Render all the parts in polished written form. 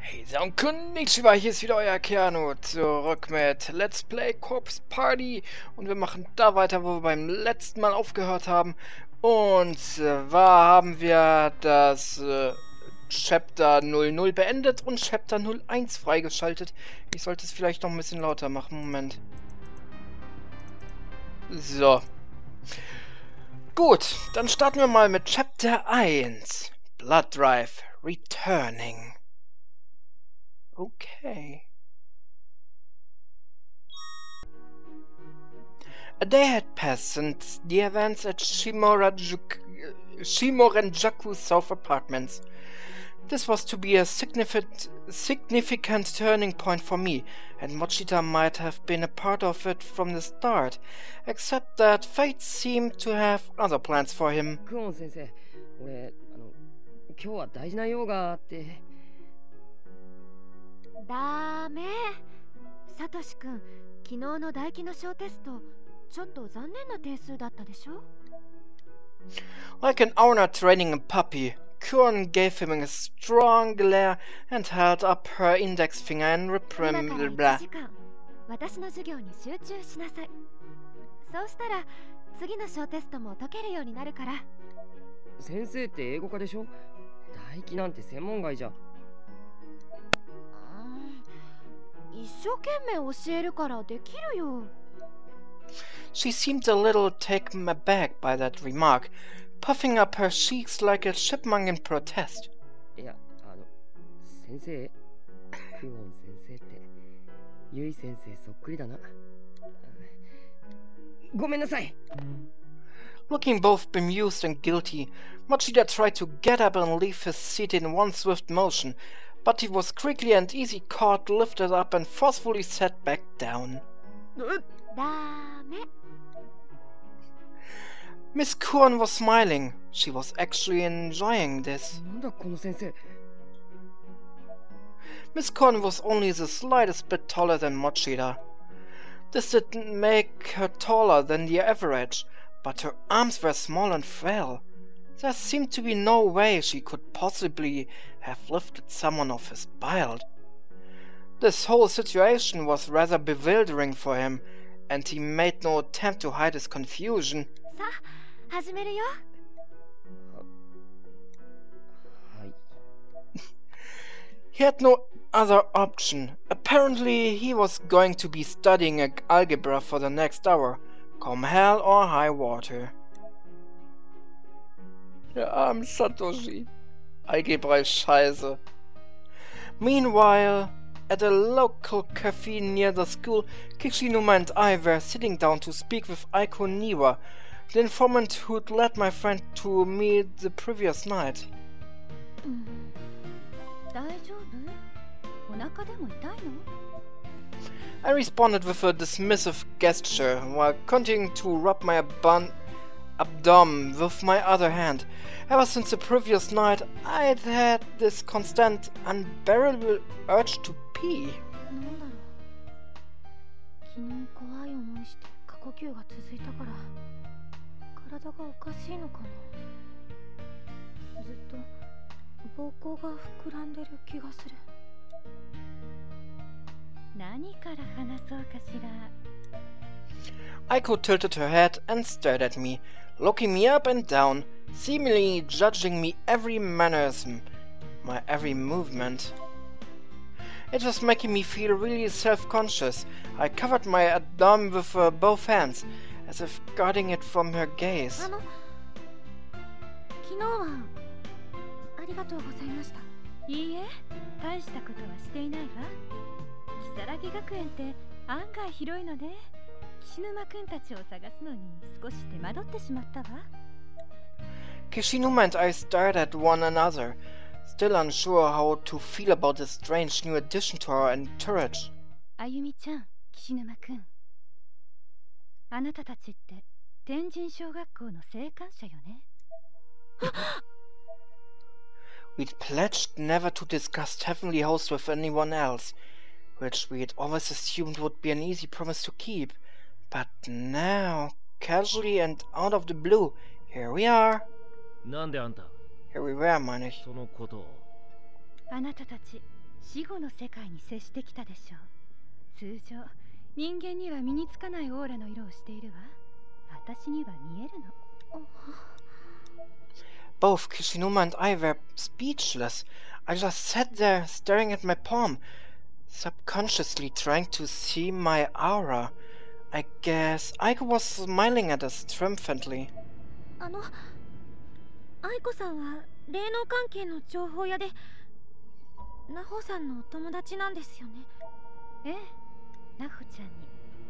Hey, und konnichiwa, hier ist wieder euer Keanu, zurück mit Let's Play Corpse Party und wir machen da weiter, wo wir beim letzten Mal aufgehört haben. Und zwar haben wir das Chapter 00 beendet und Chapter 01 freigeschaltet. Ich sollte es vielleicht noch ein bisschen lauter machen, Moment. So. Gut, dann starten wir mal mit Chapter 1. Blood Drive Returning. Okay. A day had passed since the events at Shimorenjaku's South Apartments. This was to be a significant turning point for me, and Mochita might have been a part of it from the start, except that fate seemed to have other plans for him. ダメ。サトシ君、昨日の唾液の小テスト、ちょっと残念な点数だったでしょ? Like an owner training a puppy, Kuren gave him a strong glare and held up her index finger and reprimanded. 私の授業に集中しなさい。そうしたら次の小テストも解けるようになるから。先生って英語科でしょ？唾液なんて専門外じゃ。一生懸命教えるからできるよ。She seemed a little taken aback by that remark, puffing up her cheeks like a chipmunk in protest. いや、先生、クオン先生って、ユイ先生そっくりだな。ごめんなさい。Looking both bemused and guilty, Mochida tried to get up and leave his seat in one swift motion, but he was quickly and easy caught, lifted up, and forcefully set back down. ダメ。Miss Kuren was smiling. She was actually enjoying this. なんだこの先生。Miss Kuren was only the slightest bit taller than Mochida. This didn't make her taller than the average, but her arms were small and frail. There seemed to be no way she could possibly have lifted someone of his build. This whole situation was rather bewildering for him, and he made no attempt to hide his confusion. さあ、始めるよ。はい。He had no other option. Apparently, he was going to be studying algebra for the next hour, come hell or high water. Der arme Satoshi. Algebra ist scheiße. Meanwhile, at a local cafe near the school, Kishinuma and I were sitting down to speak with Aiko Niwa, the informant who'd led my friend to me the previous night. 大丈夫？お腹でも痛いの？ I responded with a dismissive gesture while continuing to rub my abdomen with my other hand. Ever since the previous night, I'd had this constant, unbearable urge to pee. なんだろう。昨日怖い思いして過呼吸が続いたから体がおかしいのかな。ずっと膀胱が膨らんでる気がする。何から話そうかしら。Aiko tilted her head and stared at me, looking me up and down, seemingly judging me every mannerism, my every movement. It was making me feel really self-conscious. I covered my abdomen with both hands, as if guarding it from her gaze. 昨日はありがとうございました。いいえ、大したことはしていないわ。如月学園って案外広いのね。岸沼くんたちを探すのに少し手間取ってしまったわ。Kishinuma and I stared at one another, still unsure how to feel about this strange new addition to our entourage. あゆみちゃん、岸沼くん。あなたたちって天神小学校の生還者よね。We'd pledged never to discuss Heavenly Host with anyone else, which we'd always assumed would be an easy promise to keep. But now, casually and out of the blue, here we are. なんであんた Here we were, meine ich. そのことを。あなたたち死後の世界に接してきたでしょう。通常人間には身につかないオーラの色をしているわ。私には見えるの。Both Kishinuma and I were speechless. I just sat there staring at my palm, subconsciously trying to see my aura. I guess Aiko was smiling at us triumphantly. アイコさんは霊能関係の情報屋でナホさんのお友達なんですよね。ええ、ナホちゃんに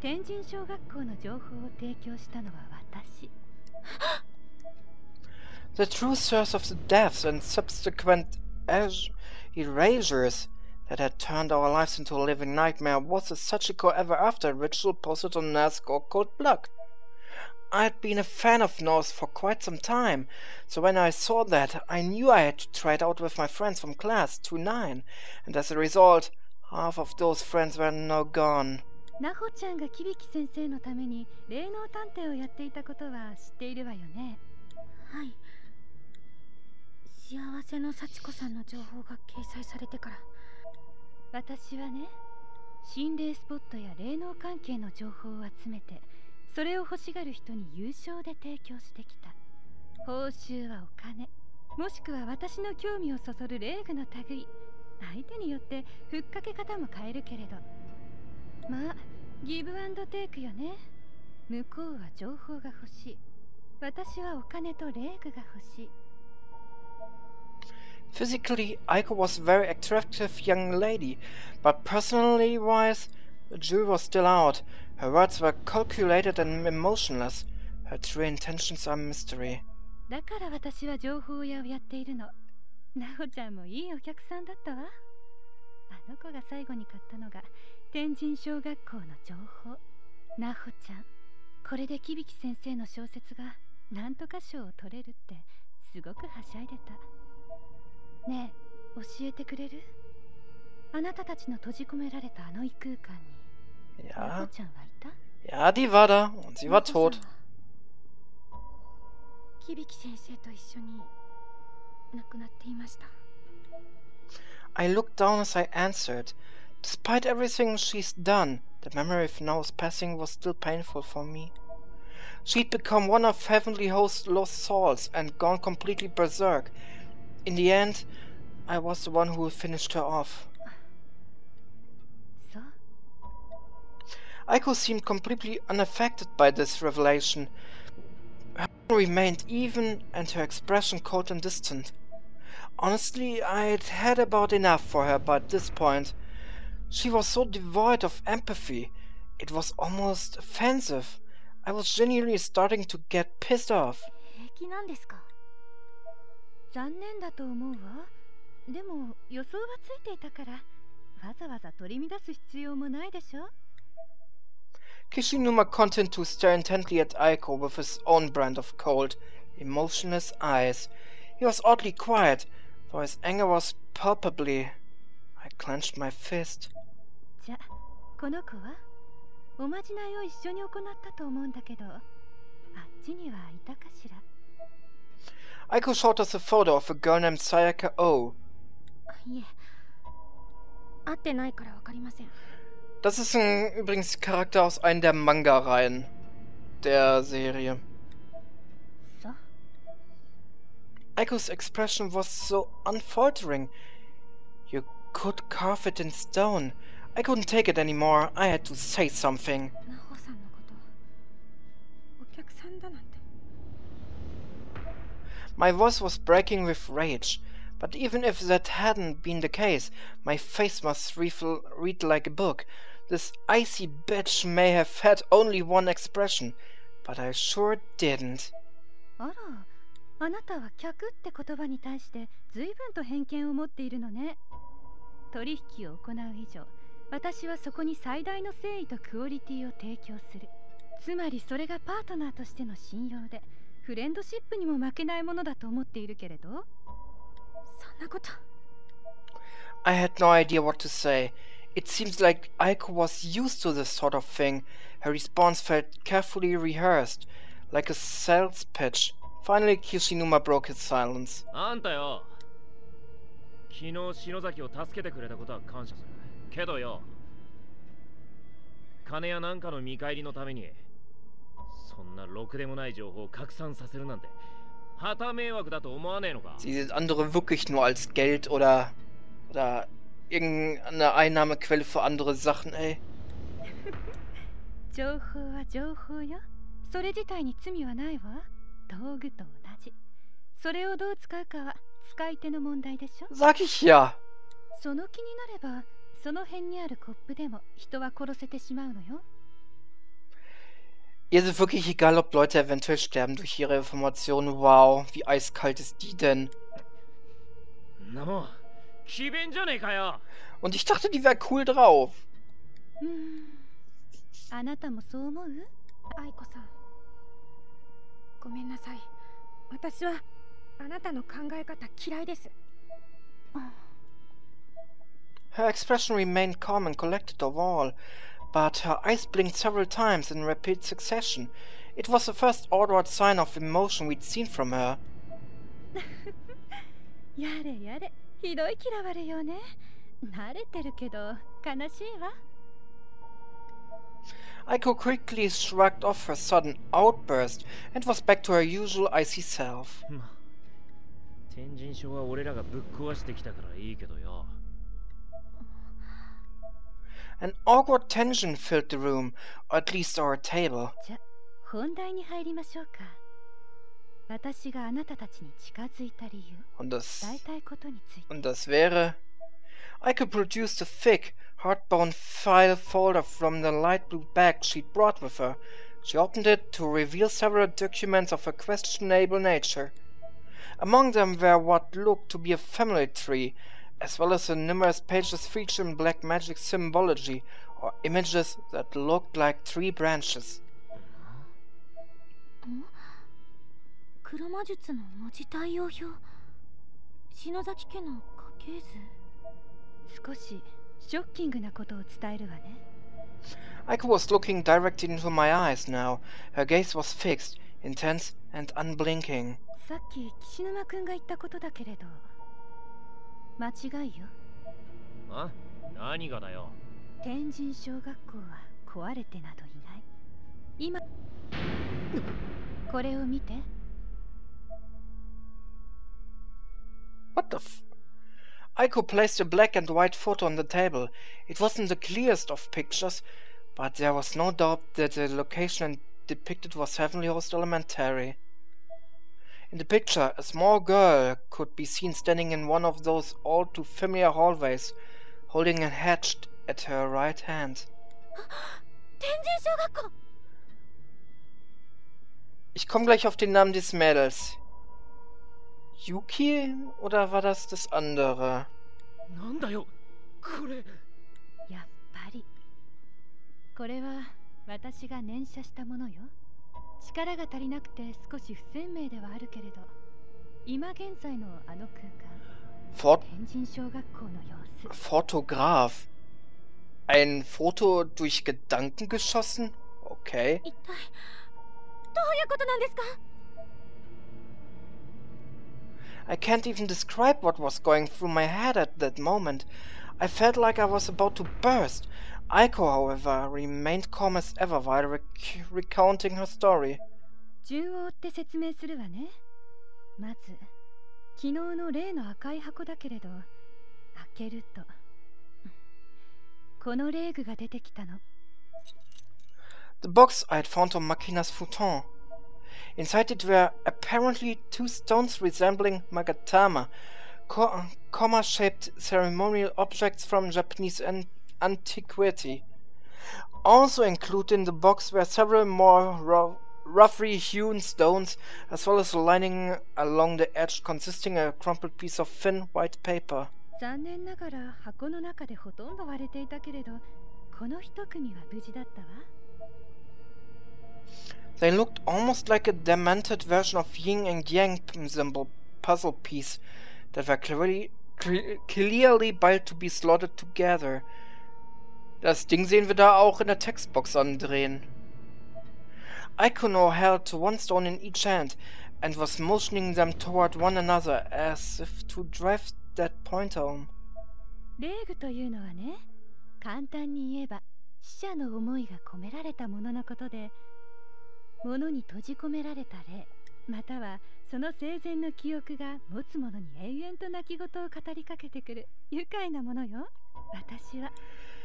天神小学校の情報を提供したのは私。The true source of the deaths and subsequent erasures that had turned our lives into a living nightmare was the Sachiko ever after ritual posted on Nazgûl Cold Blood. I had been a fan of Norse for quite some time, so when I saw that, I knew I had to try it out with my friends from class 2-9, and as a result, half of those friends were now gone. ナホちゃんがキビキ先生のために霊能探偵をやっていたことは知っているわよね。はい。幸せの幸子さんの情報が掲載されてから、私はね、心霊スポットや霊能関係の情報を集めて、それを欲しがる人に有償で提供してきた。報酬はお金、もしくは私の興味をそそる霊具の類。相手によってふっかけ方も変えるけれど、まあギブアンドテイクよね。向こうは情報が欲しい、私はお金と霊具が欲しい。Physically, Aiko was a very attractive young lady, but personally-wise, the jury was still out. Her words were calculated and emotionless. Her true intentions are a mystery. だから私は情報屋をやっているの。ナホちゃんもいいお客さんだったわ。あの子が最後に買ったのが天神小学校の情報。ナホちゃん、これでキビキ先生の小説がなんとか賞を取れるってすごくはしゃいでた。ねえ、教えてくれる？あなたたちの閉じ込められたあの異空間に、ナホちゃんはいた？ Ja, die war da und sie war tot. キビキ先生と一緒に亡くなっていました。I looked down as I answered. Despite everything she's done, the memory of Nao's passing was still painful for me. She'd become one of Heavenly Host's lost souls and gone completely berserk. In the end, I was the one who finished her off. So? Aiko seemed completely unaffected by this revelation. Her tone remained even and her expression cold and distant. Honestly, I'd had about enough for her by this point. She was so devoid of empathy. It was almost offensive. I was genuinely starting to get pissed off. 平気なんですか？残念だと思うわ。でも予想はついていたから、わざわざ取り乱す必要もないでしょ。Kishinuma continued to stare intently at Aiko with his own brand of cold, emotionless eyes. He was oddly quiet, though his anger was palpably. I clenched my fist. じゃ、この子はおまじないを一緒に行ったと思うんだけど、あっちにはいたかしら。Aiko showed us a photo of a girl named Sayaka O. いえ、会ってないからわかりません。Das ist übrigens Charakter aus einem der Manga-Reihen der Serie. So? Aiko's expression was so unfaltering. You could carve it in stone. I couldn't take it anymore. I had to say something. ナホさんのこと、お客さんだなんて。My voice was breaking with rage, but even if that hadn't been the case, my face must read like a book. This icy bitch may have had only one expression, but I sure didn't. あら、あなたは客って言葉に対して随分と偏見を持っているのね。取引を行う以上、私はそこに最大の誠意とクオリティを提供する。つまりそれがパートナーとしての信用で、フレンドシップにも負けないものだと思っているけれど、そんなこと。I had no idea what to say. It seems like Aiko was used to this sort of thing. Her response felt carefully rehearsed, like a sales pitch. Finally, Kishinuma broke his silence. あんたよ、昨日篠崎を助けてくれたことは感謝する。けどよ、金やなんかの見返りのためにそんなろくでもない情報を拡散させるなんて旗迷惑だと思わねえのか。 Sie sieht andere wirklich nur als Geld oder irgendeine Einnahmequelle für andere Sachen, ey. 情報は情報よ。それ自体に罪はないわ。道具と同じ。それをどう使うかは使い手の問題でしょ。 Sag ich ja. その気になれば、その辺にあるコップでも人は殺せてしまうのよ。 Ihr ist es wirklich egal, ob Leute eventuell sterben durch ihre Informationen. Wow, wie eiskalt ist die denn? なもん詭弁じゃねえかよ。 Und ich dachte, die wäre cool drauf. あなたもそう思う？愛子さん。ごめんなさい。私はあなたの考え方嫌いです。 Her expression remained calm and collected overall, but her eyes blinked several times in rapid succession. It was the first outward sign of emotion we'd seen from her. やれやれ、ひどい嫌われよね。慣れてるけど悲しいわ。 Aiko quickly shrugged off her sudden outburst and was back to her usual icy self. 天神症は俺らがぶっ壊してきたからいいけどよ。 An awkward tension filled the room, or at least our table. じゃ、本題に入りましょうか。私があなたたちに近づいた理由、 Und 伝えたいことについて。 das wäre... Aiko produced a thick, hardbound file folder from the light blue bag she'd brought with her. She opened it to reveal several documents of a questionable nature. Among them were what looked to be a family tree, as well as the numerous pages featuring black magic symbology, or images that looked like tree branches. 黒魔術の文字対応表、篠崎家の家系図。少しショッキングなことを伝えるわね。 Aiko was looking directly into my eyes now. Her gaze was fixed, intense, and unblinking. さっき岸沼くんが言ったことだけれど、間違いよ。あ？何がだよ。天神小学校は壊れてなどいない。今、これを見て。 What the f... Aiko placed a black and white photo on the table. It wasn't the clearest of pictures, but there was no doubt that the location depicted was Heavenly Host Elementary. In the picture, a small girl could be seen standing in one of those all too familiar hallways, holding a hatch at her right hand. 天神小学校! Ich komme gleich auf den Namen des Mädels. Yuki? Oder war das das andere? なんだよこれ。やっぱり。これは私が念写したものよ。力が足りなくて少し不鮮明ではあるけれど、今現在のあの空間、天神小学校の様子。 Fotograf. Ein Foto durch Gedanken geschossen? Okay. 一体どういうことなんですか? I can't even describe what was going through my head at that moment. I felt like I was about to burst. Aiko, however, remained calm as ever while recounting her story. 順を追って説明するわね。まず、昨日の例の赤い箱だけれど、開けると、このレーグが出てきたの。 The box I had found on Makina's futon. Inside it were apparently two stones resembling magatama, comma-shaped ceremonial objects from Japanese antiquity. Also included in the box were several more roughly hewn stones, as well as a lining along the edge consisting of a crumpled piece of thin white paper. 残念ながら箱の中でほとんど割れていたけれど、この一組は無事だったわ。 They looked almost like a demented version of yin and yang symbol puzzle piece that were clearly built to be slotted together. Das Ding sehen wir da auch in der Textbox andrehen. Aiko now held one stone in each hand and was motioning them toward one another as if to drive that point home. 霊具というのはね、簡単に言えば死者の思いが込められたもののことで、物に閉じ込められた霊、またはその生前の記憶が持つ者に永遠と泣き言を語りかけてくる愉快なものよ。私は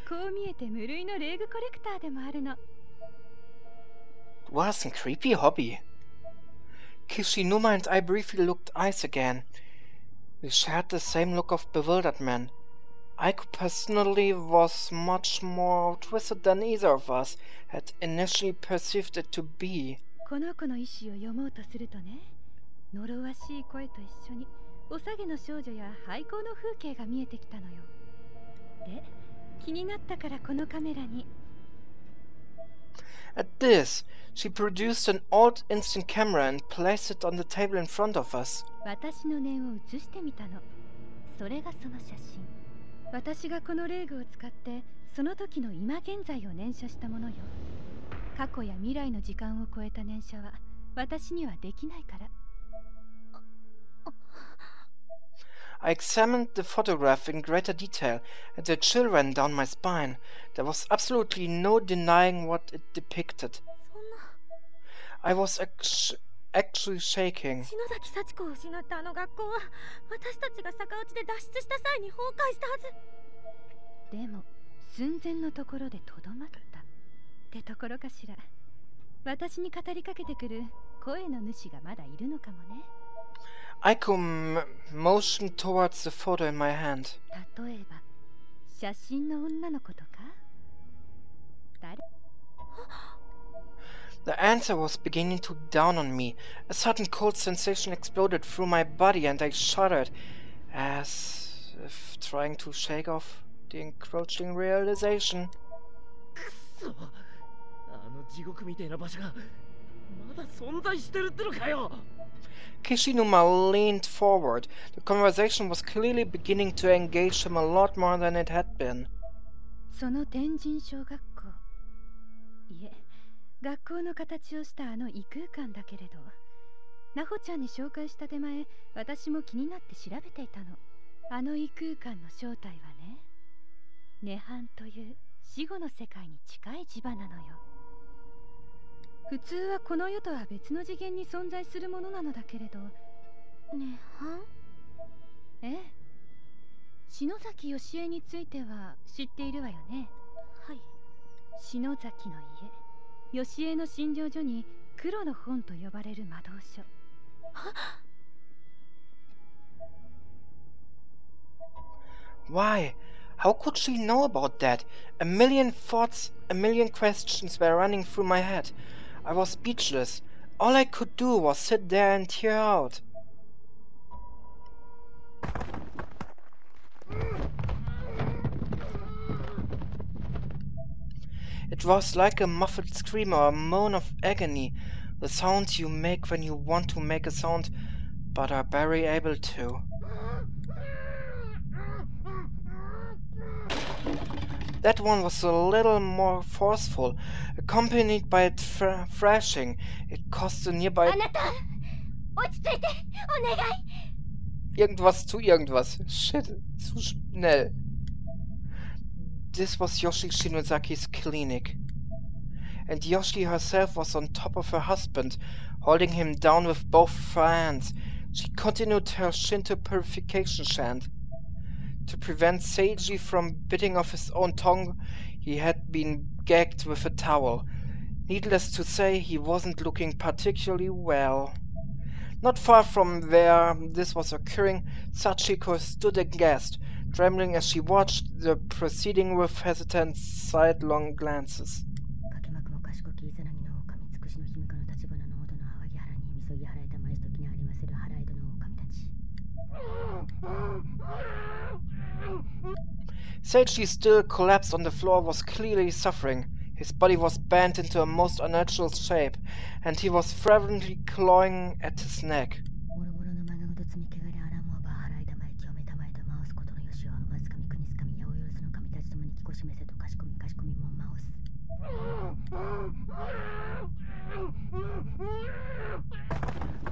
こう見えて無類の霊具コレクターでもあるの。 Was a creepy hobby. Kishinuma and I briefly looked eyes again. We shared the same look of bewilderment. Aiko personally was much more twisted than either of us had initially perceived it to be. この子の意志を読もうとするとね、呪わしい声と一緒におさげの少女や廃校の風景が見えてきたのよ。で、気になったからこのカメラに。 At this, she produced an old instant camera and placed it on the table in front of us. 私の念を写してみたの。それがその写真。私がこの霊具を使ってその時の今現在を念写したものよ。過去や未来の時間を超えた念写は私にはできないから。 I examined the photograph in greater detail, and a chill ran down my spine. There was absolutely no denying what it depicted. I was actually shaking. 篠崎幸子を失ったあの学校は私たちが逆落ちで脱出した際に崩壊したはず。でも寸前のところでとどまったってところかしら。私に語りかけてくる声の主がまだいるのかもね。 Aiko motioned towards the photo in my hand. 例えば写真の女の子とか。誰？ The answer was beginning to dawn on me. A sudden cold sensation exploded through my body and I shuddered, as if trying to shake off the encroaching realization. くそ、あの地獄みたいな場所がまだ存在してるってのかよ。 Kishinuma leaned forward. The conversation was clearly beginning to engage him a lot more than it had been. その天神小学校、いえ、学校の形をしたあの異空間だけれど、なほちゃんに紹介した手前、私も気になって調べていたの。あの異空間の正体はね、涅槃という死後の世界に近い磁場なのよ。普通はこの世とは別の次元に存在するものなのだけれど。涅槃？ええ。篠崎義恵については知っているわよね。はい。篠崎の家、義恵の診療所に黒の本と呼ばれる魔導書。Why? How could she know about that? A million thoughts, a million questions were running through my head. I was speechless. All I could do was sit there and hear out. It was like a muffled scream or a moan of agony, the sound you make when you want to make a sound, but are barely able to. That one was a little more forceful, accompanied by a thrashing. It caused the nearby... Irgendwas zu irgendwas. Shit, zu schnell. This was Yoshi Shinozaki's clinic. And Yoshi herself was on top of her husband, holding him down with both her hands. She continued her Shinto purification chant. To prevent Seiji from biting off his own tongue, he had been gagged with a towel. Needless to say, he wasn't looking particularly well. Not far from where this was occurring, Sachiko stood aghast, trembling as she watched the proceeding with hesitant, sidelong glances. Seiji, still collapsed on the floor, was clearly suffering. His body was bent into a most unnatural shape, and he was fervently clawing at his neck.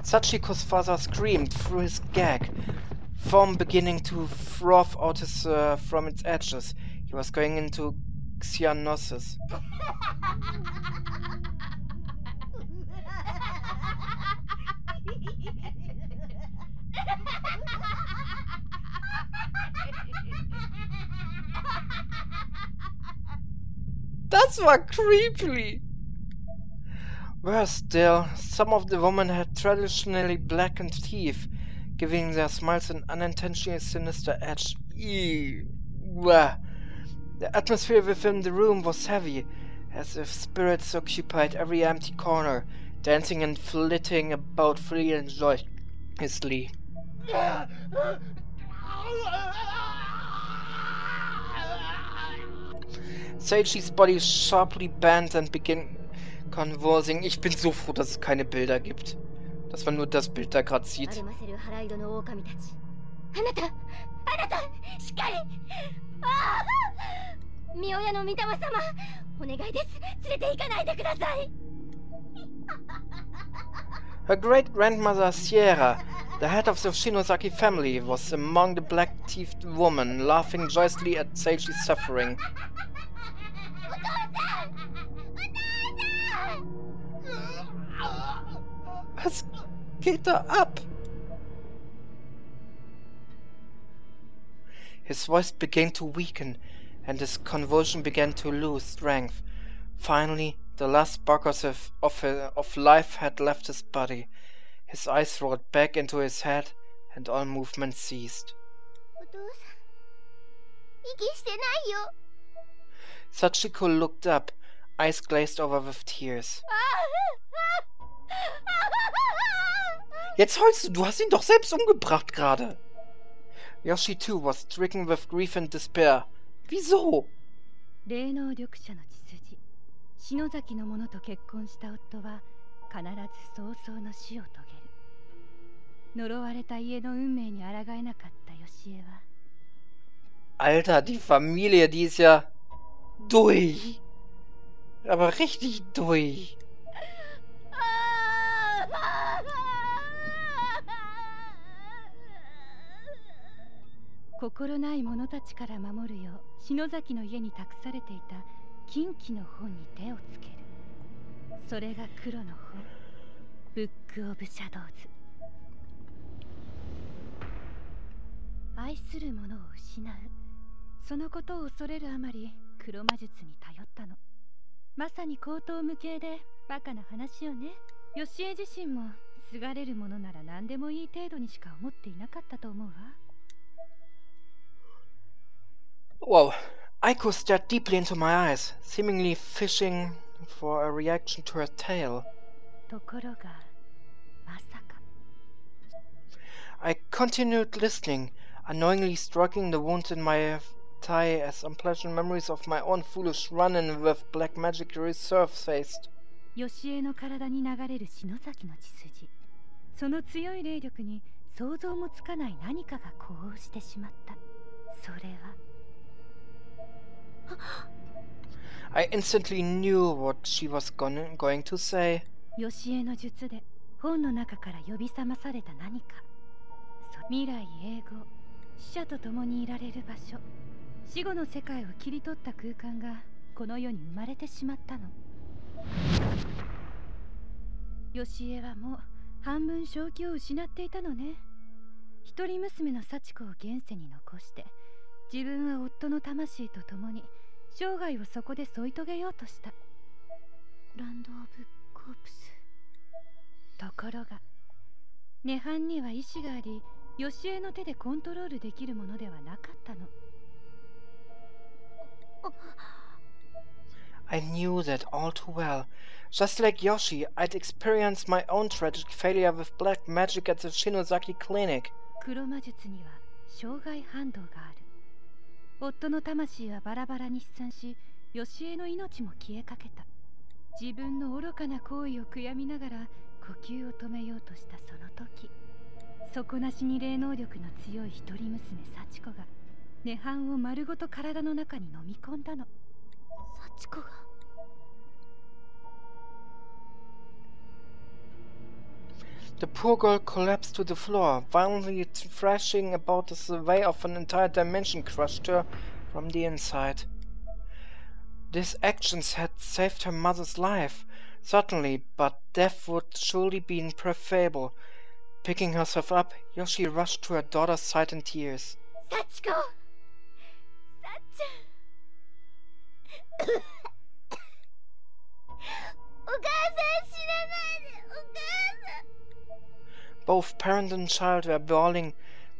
Sachiko's father screamed through his gag. foam beginning to froth out from its edges. He was going into cyanosis. Das war creepy. Worse still, some of the women had traditionally blackened teeth, giving their smiles an unintentionally sinister edge. Ew. The atmosphere within the room was heavy, as if spirits occupied every empty corner, dancing and flitting about freely and joyously. Seiji's body sharply bent and began convulsing. Ich bin so froh, dass es keine Bilder gibt. Dass man nur das Bild da gerade sieht. Her great-grandmother Sierra, the head of the Shinosaki family, was among the black-teethed women, laughing joyously at Seiji's suffering. Was geht da ab? His voice began to weaken, and his convulsion began to lose strength. Finally, the last sparkles of life had left his body. His eyes rolled back into his head, and all movement ceased. Sachiko looked up, eyes glazed over with tears. Jetzt heulst du hast ihn doch selbst umgebracht gerade. Yoshi too was stricken with grief and despair. Wieso? 霊能力者の血筋、篠崎の者と結婚した夫は必ず早々の死を遂げる。呪われた家の運命に抗えなかったヨシエは。Alter, die Familie, die ist ja durch. Aber richtig durch. 心ない者たちから守るよう篠崎の家に託されていた禁忌の本に手をつける。それが黒の本、ブック・オブ・シャドウズ。愛する者を失う、そのことを恐れるあまり黒魔術に頼ったの。まさに荒唐無稽でバカな話よね。ヨシエ自身もすがれるものなら何でもいい程度にしか思っていなかったと思うわ。Wow, Aiko stared deeply into my eyes, seemingly fishing for a reaction to her tale. ところが、まさか。I continued listening, unknowingly stroking the wound in my thigh as unpleasant memories of my own foolish run-in with black magic resurfaced. ヨシエの体に流れる篠崎の血筋。その強い霊力に想像もつかない何かが呼応してしまった。それは。I instantly knew what she was going to say. ヨシエの術で本の中から呼び覚まされた何か。未来永劫、死者と共にいられる場所。死後の世界を切り取った空間がこの世に生まれてしまったの。ヨシエはもう半分正気を失っていたのね。一人娘の幸子を現世に残して、自分は夫の魂と共に生涯をそこで添い遂げようとした。ランド・オブ・コープス。ところが、涅槃には意志があり、ヨシエの手でコントロールできるものではなかったの。I knew that all too well. Just like Yoshi, I'd experienced my own tragic failure with black magic at the Shinosaki clinic. 黒魔術には障害反動がある。夫の魂はバラバラに飛散し、ヨシエの命も消えかけた。自分の愚かな行為を悔やみながら呼吸を止めようとしたその時、底なしに霊能力の強い一人娘幸子が涅槃を丸ごと体の中に飲み込んだの。幸子が。The poor girl collapsed to the floor, violently thrashing about as the weight of an entire dimension crushed her from the inside. These actions had saved her mother's life, certainly, but death would surely be preferable. Picking herself up, Yoshi rushed to her daughter's side in tears. Sachiko! Sach-chan! Both parent and child were bawling,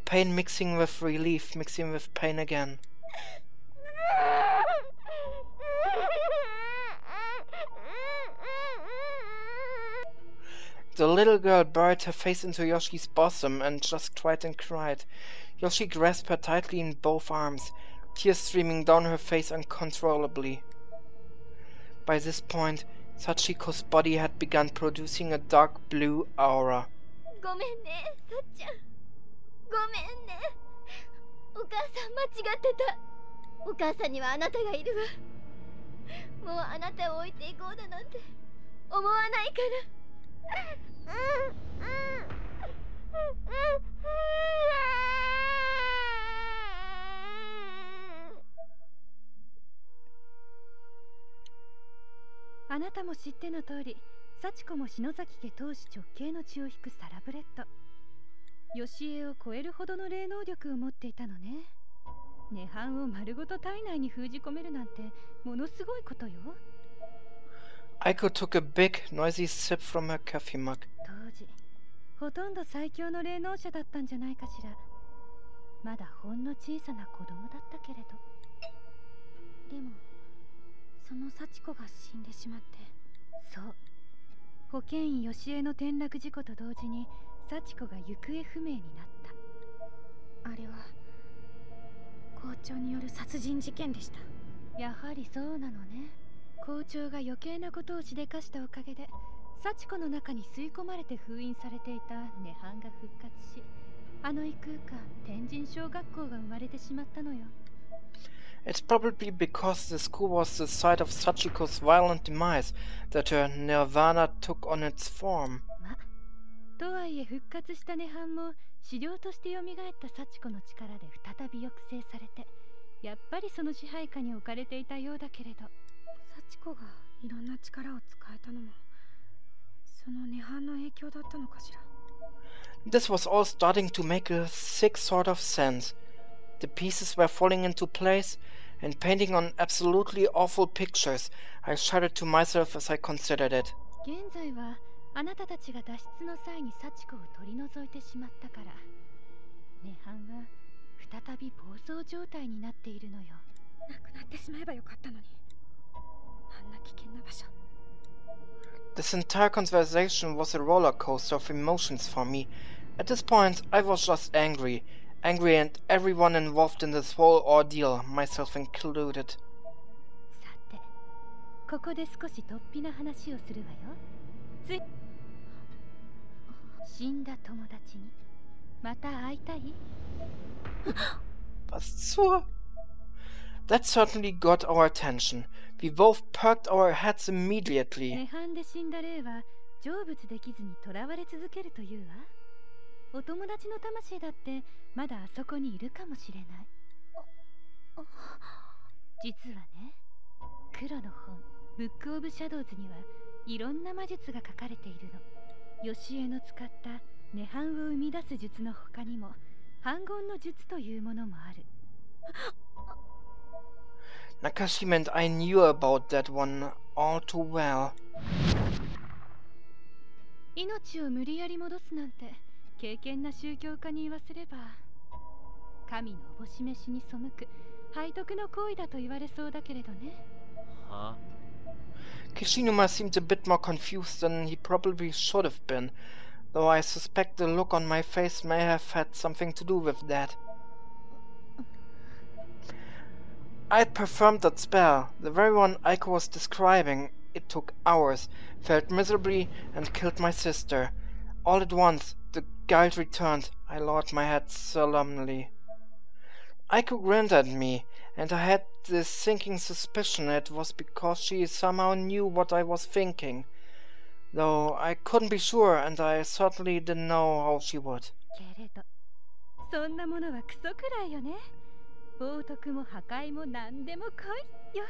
pain mixing with relief, mixing with pain again. The little girl buried her face into Yoshi's bosom and just cried and cried. Yoshi grasped her tightly in both arms, tears streaming down her face uncontrollably. By this point, Sachiko's body had begun producing a dark blue aura. ごめんね、さっちゃん。ごめんね。お母さん間違ってた。お母さんにはあなたがいるわ。もうあなたを置いていこうだなんて思わないから。あなたも知っての通り、幸子も篠崎家当主直系の血を引くサラブレッド。吉江を超えるほどの霊能力を持っていたのね。涅槃を丸ごと体内に封じ込めるなんてものすごいことよ。Aiko took a big, noisy sip from her coffee mug. 当時、ほとんど最強の霊能者だったんじゃないかしら。まだほんの小さな子供だったけれど。でも、その幸子が死んでしまって。そう。保健医吉江の転落事故と同時に幸子が行方不明になった。あれは校長による殺人事件でした。やはりそうなのね。校長が余計なことをしでかしたおかげで幸子の中に吸い込まれて封印されていた涅槃が復活し、あの異空間天神小学校が生まれてしまったのよ。It's probably because the school was the site of Sachiko's violent demise that her nirvana took on its form. ま、とはいえ復活した涅槃も資料として蘇った幸子の力で再び抑制されて、やっぱりその支配下に置かれていたようだけれど、幸子がいろんな力を使えたのもその涅槃の影響だったのかしら。 This was all starting to make a sick sort of sense. The pieces were falling into place, and painting on absolutely awful pictures. I shuddered to myself as I considered it. 現在はあなたたちが脱出の際に幸子を取り除いてしまったから、涅槃は再び暴走状態になっているのよ。なくなってしまえばよかったのに。あんな危険な場所。 This entire conversation was a roller coaster of emotions for me. At this point, I was just angry. Angry at everyone involved in this whole ordeal, myself included. さて、ここで少し突飛な話をするわよ。死んだ友達にまた会いたい？ Was zur? That certainly got our attention. We both perked our heads immediately. 涅槃で死んだ霊は成仏できずに囚われ続けるというわ。お友達の魂だってまだあそこにいるかもしれない。実はね、黒の本ブックオブシャドウズにはいろんな魔術が書かれているの。吉江の使った涅槃を生み出す術の他にも反言の術というものもある。Nakashi meant I knew about that one all too well. 命を無理やり戻すなんて敬虔な宗教家に言わせれば神のおぼし飯に背く背徳の行為だと言われそうだけれどね。は？ Kishinuma seemed a bit more confused than he probably should have been, though I suspect the look on my face may have had something to do with that. I'd performed that spell, the very one Aiko was describing. It took hours, failed miserably, and killed my sister. All at once, the guilt returned. I lowered my head solemnly. Aiko grinned at me, and I had this sinking suspicion it was because she somehow knew what I was thinking. though I couldn't be sure, and I certainly didn't know how she would. けれどそんなものはクソくらいよね。冒涜も破壊も何でも来いよ。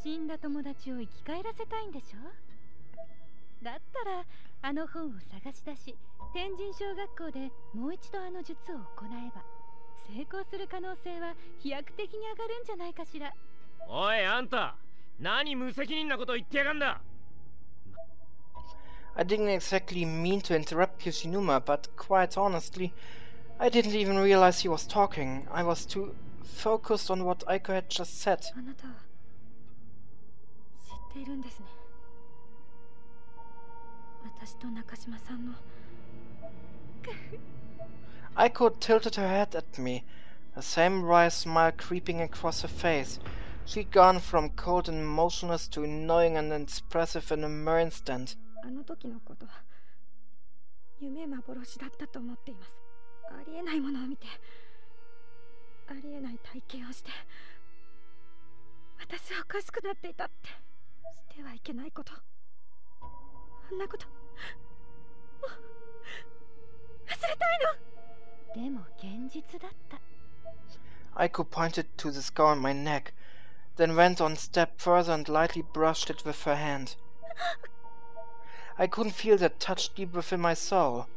死んだ友達を生き返らせたいんでしょ。だったらあの本を探し出し、天神小学校でもう一度あの術を行えば成功する可能性は飛躍的に上がるんじゃないかしら。おいあんた、何無責任なこと言ってやがんだ。 I didn't exactly mean to interrupt Yoshinuma, but quite honestly, I didn't even realize he was talking. I was too focused on what Aiko had just said. あなたは知っているんですね。私と中島さんの。Aiko tilted her head at me, the same wry smile creeping across her face. She'd gone from cold and motionless to annoying and expressive in a mere instant. あの時のことは夢幻だったと思っています。ありえないものを見て、ありえない体験をして、私はおかしくなっていたって。してはいけないこと、あんなこともう忘れたいの。でも現実だった。 Aiko pointed to the scar on my neck, then went on a step further and lightly brushed it with her hand. I couldn't feel that touch deep within my soul.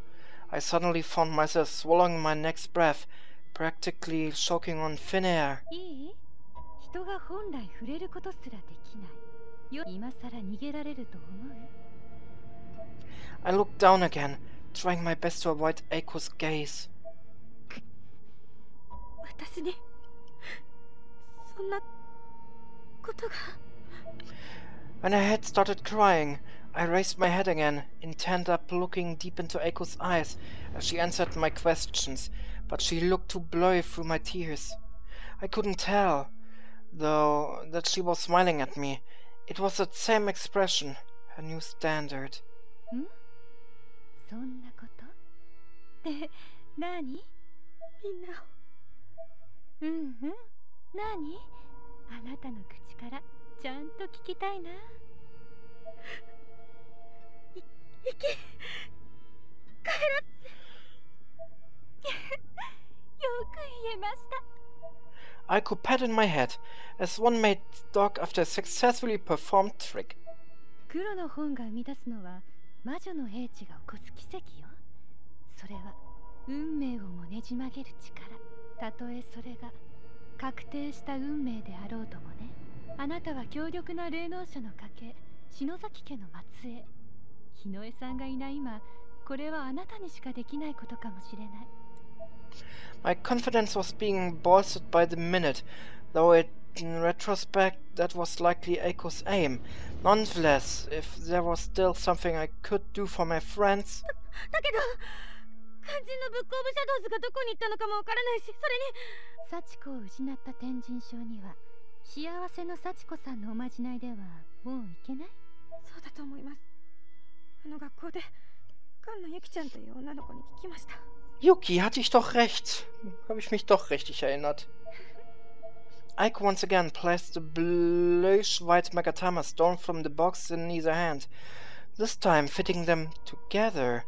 I suddenly found myself swallowing my next breath, practically choking on thin air. いい？人が本来触れることすらできない。よ、今さら逃げられると思う？ I looked down again, trying my best to avoid Aiko's gaze. 私にそんなことが。 When I had started crying, I raised my head again, intent up looking deep into Aiko's eyes as she answered my questions, but she looked too blurry through my tears. I couldn't tell, though, that she was smiling at me. It was that same expression, her new standard. ん？そんなことって何？みんなを。うんうん。何？あなたの口からちゃんと聞きたいな。生き返らせ。よく言えました。 Aiko patted my head, as one may dog after a successfully performed trick. 黒の本が生み出すのは魔女の英知が起こす奇跡よ。それは運命をもねじ曲げる力。たとえそれが確定した運命であろうともね。あなたは強力な霊能者の家系、篠崎家の末裔。日野江さんがいない今、これはあなたにしかできないことかもしれない。 My confidence was being bolstered by the minute, though in retrospect that was likely Aiko's aim. Nonetheless, if there was still something I could do for my friends... だけど肝心のブックオブシャドウズがどこに行ったのかもわからないし、それに幸子を失った天神賞には幸せの幸子さんのおまじないではもういけない？そうだと思います。あの学校で菅野由紀ちゃんという女の子に聞きました。 Yuki, hatte ich doch recht. Habe ich mich doch richtig erinnert. Aiko once again placed the bluish white Magatama stone from the box in either hand, this time fitting them together,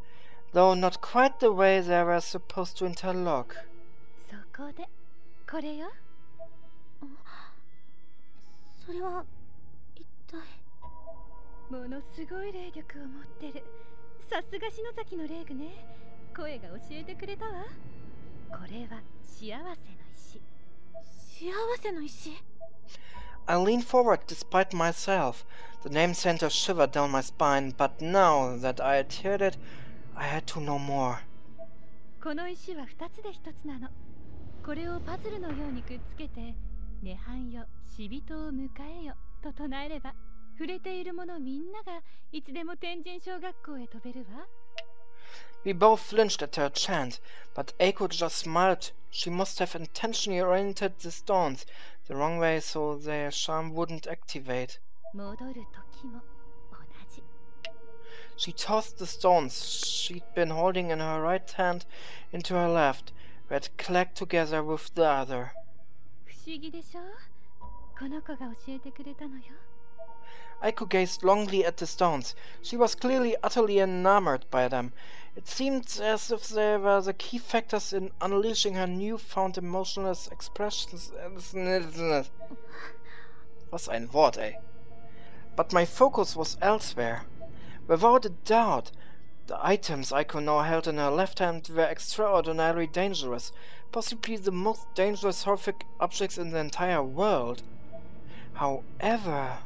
though not quite the way they were supposed to interlock. そこでこれよ。それは一体。ものすごい霊力を持ってる。さすが篠崎の霊具ね。声が教えてくれたわ。これは幸せの石。幸せの石？ I leaned forward despite myself. The name sent a shiver down my spine, but now that I had heard it, I had to know more. この石は2つで1つなの。これをパズルのようにくっつけて、涅槃よ、死人を迎えよと唱えれば、触れている者みんながいつでも天神小学校へ飛べるわ。 We both flinched at her chant, but Aiko just smiled. She must have intentionally oriented the stones the wrong way so their charm wouldn't activate. 戻る時も同じ。 She tossed the stones she'd been holding in her right hand into her left, where it clacked together with the other. 不思議でしょ？この子が教えてくれたのよ。Aiko gazed longingly at the stones. She was clearly utterly enamored by them. It seemed as if they were the key factors in unleashing her newfound emotionless expressions. Was ein Wort, ey. But my focus was elsewhere. Without a doubt, the items Aiko now held in her left hand were extraordinarily dangerous, possibly the most dangerous horrific objects in the entire world. However,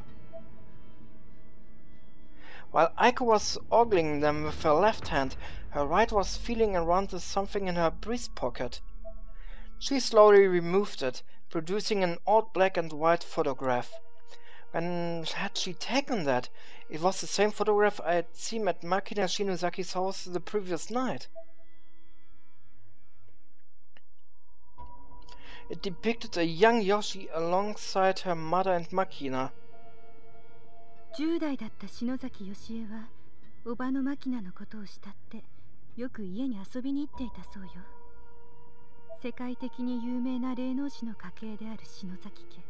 while Aiko was ogling them with her left hand, her right was feeling around with something in her breast pocket. She slowly removed it, producing an old black and white photograph. When had she taken that? It was the same photograph I had seen at Makina Shinozaki's house the previous night. It depicted a young Yoshi alongside her mother and Makina. 10代だった篠崎義恵はおばの牧野のことを慕ってよく家に遊びに行っていたそうよ。世界的に有名な霊能師の家系である篠崎家。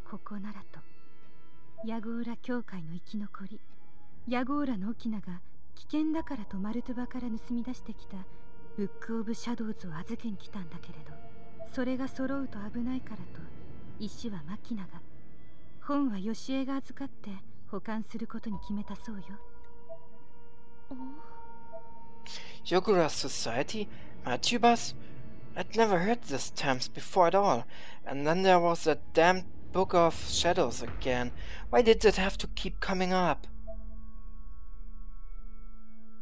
ここならとヤゴーラ教会の生き残りヤゴーラの沖縄が危険だからとマルトバから盗み出してきたブック・オブ・シャドウズを預けに来たんだけれど、それが揃うと危ないからと石は牧野が、本は義恵が預かって保管することに決めたそうよ。Yogura Society? Matubas? I'd never heard these terms before at all. And then there was that damned Book of Shadows again. Why did it have to keep coming up?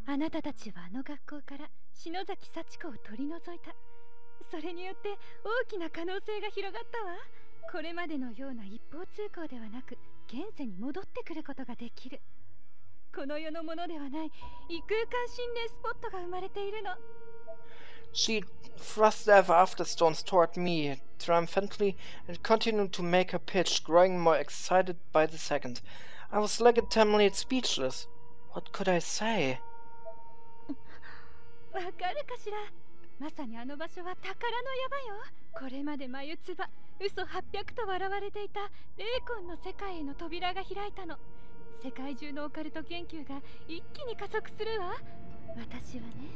あなたたちはあの学校から篠崎幸子を取り除いた。それによって大きな可能性が広がったわ。これまでのような一方通行ではなく、現世に戻ってくることができる。この世のものではない異空間心霊スポットが生まれているの。She thrust the ever-after stones toward me triumphantly and continued to make her pitch, growing more excited by the second. I was legitimately speechless. What could I say? わかるかしら。まさにあの場所は宝の山よ。これまで眉唾、嘘800と笑われていた霊魂の世界への扉が開いたの。世界中のオカルト研究が一気に加速するわ。私はね、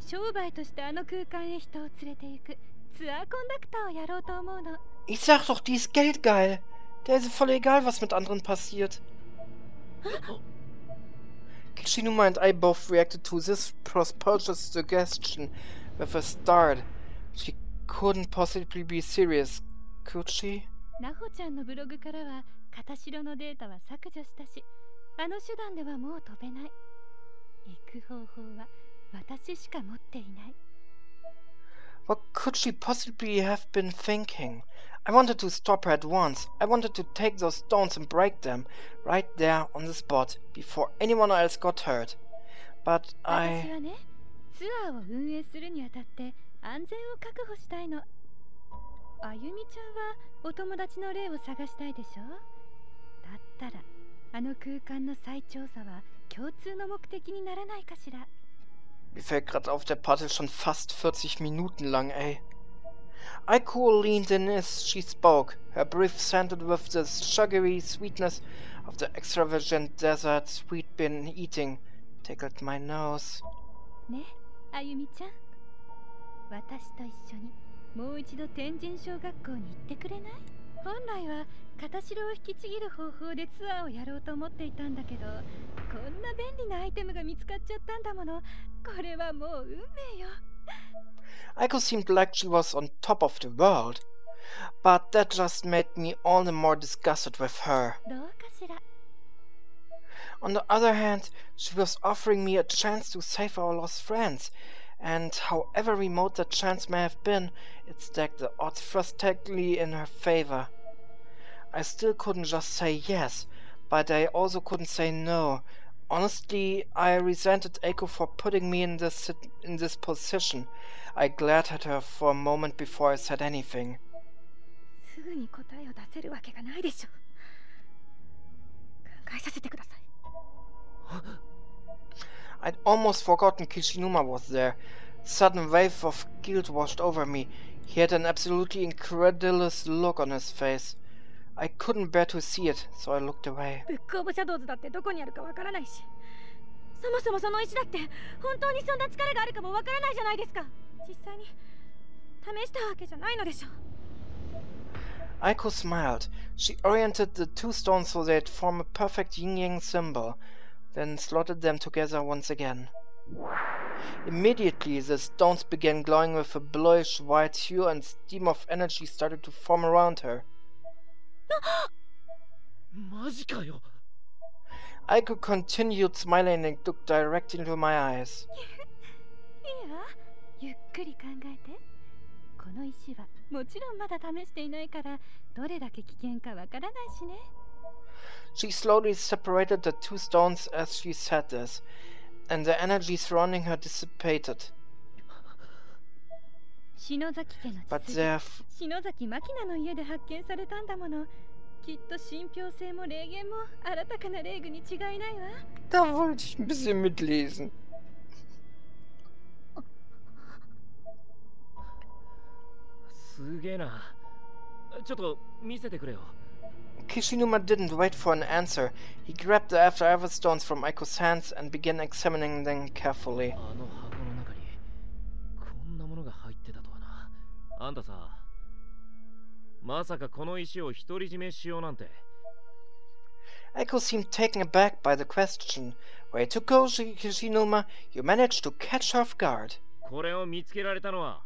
商売としてあの空間へ人を連れて行くツアーコンダクターをやろうと思うの。Ich sag doch, die ist geldgeil. Der ist voll egal, was mit anderen passiert. Kishinuma and I both reacted to this prosperous suggestion with a start. She couldn't possibly be serious, could she? ナホちゃんのブログからは片白のデータは削除したし、あの手段ではもう飛べない。行く方法は私しか持っていない。What could she possibly have been thinking? I wanted to stop her at once. I wanted to take those stones and break them, right there on the spot, before anyone else got hurt. But 私はね、ツアーを運営するにあたって安全を確保したいの。あゆみちゃんはお友達の霊を探したいでしょ。だったらあの空間の再調査は共通の目的にならないかしら。Mir fällt gerade auf, der Part ist schon fast 40 Minuten lang, ey. Aiko leaned in as she spoke, her breath scented with the sugary sweetness of the extravagant dessert we'd been eating, tickled my nose. ね、あゆみちゃん。私と一緒にもう一度天神小学校に行ってくれない？本来は片白を引きちぎる方法でツアーをやろうと思っていたんだけど、こんな便利なアイテムが見つかっちゃったんだもの。これはもう運命よ。Aiko seemed like she was on top of the world, but that just made me all the more disgusted with her. どうかしら。On the other hand, she was offering me a chance to save our lost friends, and however remote that chance may have been, it stacked the odds drastically in her favor. I still couldn't just say yes, but I also couldn't say no. Honestly, I resented Aiko for putting me in this position. I glared at her for a moment before I said anything. すぐに答えを出せるわけがないでしょ。考えさせてください。I'd almost forgotten Kishinuma was there. Sudden wave of guilt washed over me. He had an absolutely incredulous look on his face. I couldn't bear to see it, so I looked away. ブックオブシャドウズだってどこにあるかわからないし、そもそもその石だって本当にそんな力があるかもわからないじゃないですか。実際に試したわけじゃないのでしょ。Aiko smiled. She oriented the two stones so they'd form a perfect yin-yang symbol, then slotted them together once again. Immediately, the stones began glowing with a bluish white hue and steam of energy started to form around her. マジかよ。 Aiko continued smiling and looked directly into my eyes. いいわ、ゆっくり考えて。この石はもちろんまだ試していないからどれだけ危険かわからないしね。 She slowly separated the two stones as she said this, and the energy surrounding her dissipated. 篠崎家の But 血筋、 there 篠崎真希の家で発見されたんだもの。きっと信憑性も霊言も新たかな霊具に違いないわ。 Da wollte ich ein bisschen mitlesen. すげえな。ちょっと見せてくれよ。 Kishinuma didn't wait for an answer. He grabbed the After Ever stones from Aiko's hands and began examining them carefully. あの箱の中にこんなものが入ってたとはな。あんたさ、まさかこの石を独り占めしようなんて。 Aiko seemed taken aback by the question. Where to go, Kishinuma? You managed to catch her off guard. これを見つけられたのは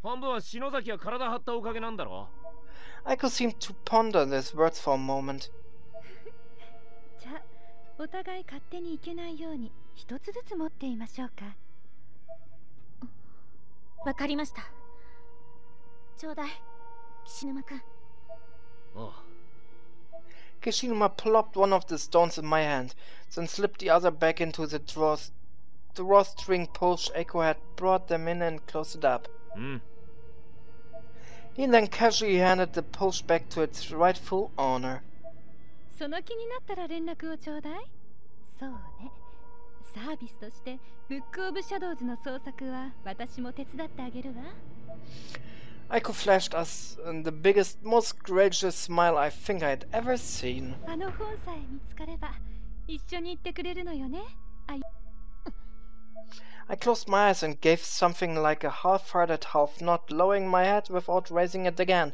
半分は篠崎が体張ったおかげなんだろ。 Aiko seemed to ponder these words for a moment. じゃあお互い勝手に行けないように一つずつ持っていましょうか。わかりました。ちょうだい、岸沼くん。ああ。 Kishinuma plopped one of the stones in my hand, then slipped the other back into the drawstring push Aiko had brought them in and closed it up. うん。 He then casually handed the push back to its rightful owner. その気になったら連絡をちょうだい。そうね。サービスとしてブックオブシャドウズの捜索は私も手伝ってあげるわ。 Aiko flashed us the biggest, most gracious smile I think I'd ever seen. あの本さえ見つかれば一緒に行ってくれるのよね。I closed my eyes and gave something like a half-hearted half nod, lowering my head without raising it again.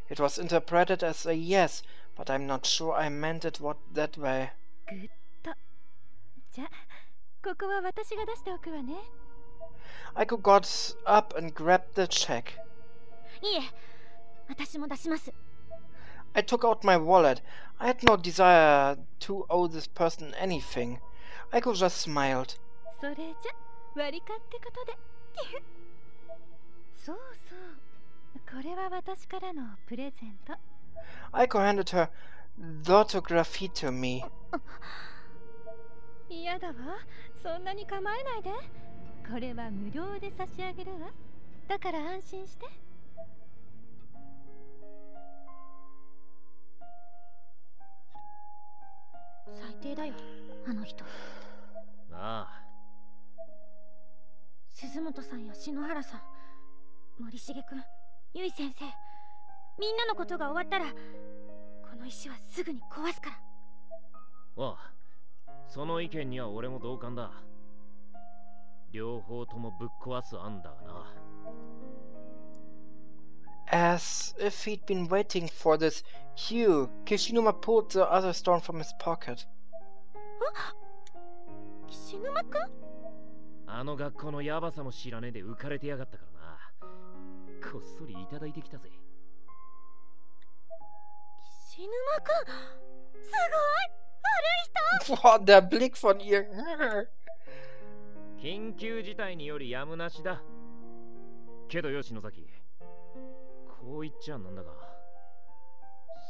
It was interpreted as a yes, but I'm not sure I meant it that way. ぐっと。じゃあ、ここは私が出しておくわね。 Aiko got up and grabbed the check. いえ、私も出します。 I took out my wallet. I had no desire to owe this person anything. Aiko just smiled. それじゃ割り勘ってことで。そうそう。これは私からのプレゼント。 Aiko handed her the autography to me. 嫌だわ。そんなに構えないで。これは無料で差し上げるわ。だから安心して。最低だよ、あの人。ああ。 鈴本さんや篠原さん、森重くん、ゆい先生、みんなのことが終わったらこの石はすぐに壊すから。ああ、その意見には俺も同感だ。両方ともぶっ壊す案だがな。 As if he'd been waiting for this cue, Kishinuma pulled the other stone from his pocket. 岸沼くん？あの学校のヤバさも知らねえで浮かれてやがったからな。こっそりいただいてきたぜ。岸沼くん、すごい！悪い人！ Boah, der Blick von ihr. 緊急事態によりやむなしだ。けどよ、篠崎。こう言っちゃなんだが、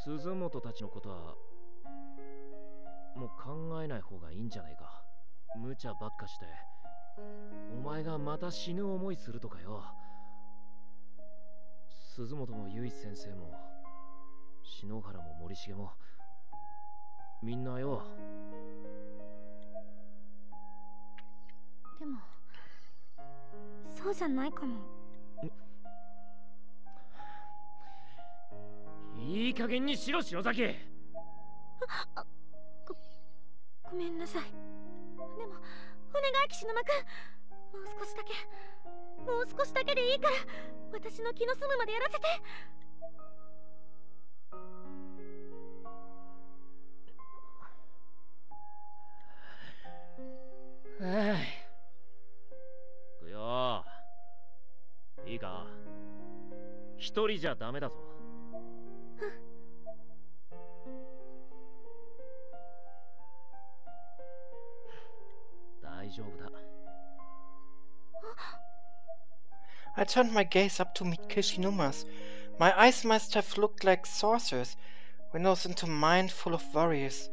鈴本たちのことはもう考えない方がいいんじゃないか。無茶ばっかしてお前がまた死ぬ思いするとかよ。鈴本も結衣先生も篠原も森重もみんなよ。でもそうじゃないかも。いい加減にしろ、篠崎。ごめんなさい。でもお願い、岸沼くん、もう少しだけでいいから私の気の済むまでやらせて。行くよ。いいか、一人じゃダメだぞ。大丈夫だ。I turned my gaze up to meet Kishinuma's. My eyes must have looked like saucers, windows into mind full of worries,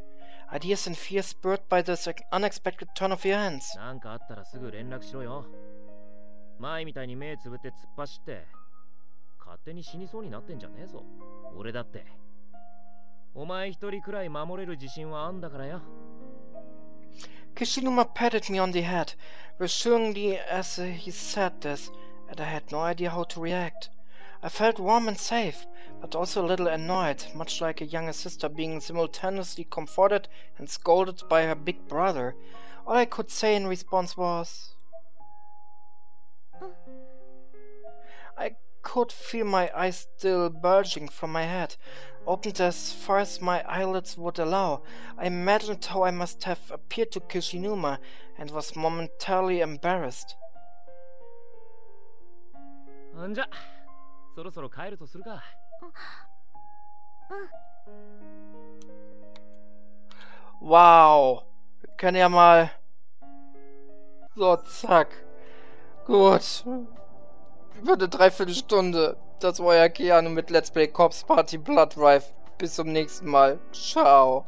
ideas and fears spurred by this unexpected turn of events. なんかあったらすぐ連絡しろよ。前みたいに目つぶって突っ走って勝手に死にそうになってんじゃねえぞ。俺だってお前一人くらい守れる自信はあんだからよ。Kishinuma patted me on the head, reassuringly as he said this, and I had no idea how to react. I felt warm and safe, but also a little annoyed, much like a younger sister being simultaneously comforted and scolded by her big brother. All I could say in response was... I could feel my eyes still bulging from my head, opened as far as my eyelids would allow. I imagined how I must have appeared to Kishinuma and was momentarily embarrassed. んじゃ、そろそろ帰るとするか。Wow, wir können ja mal... So, zack. Gut. Über eine Dreiviertelstunde. Das war ja Keanu mit Let's Play Corpse Party Blood Drive. Bis zum nächsten Mal. Ciao.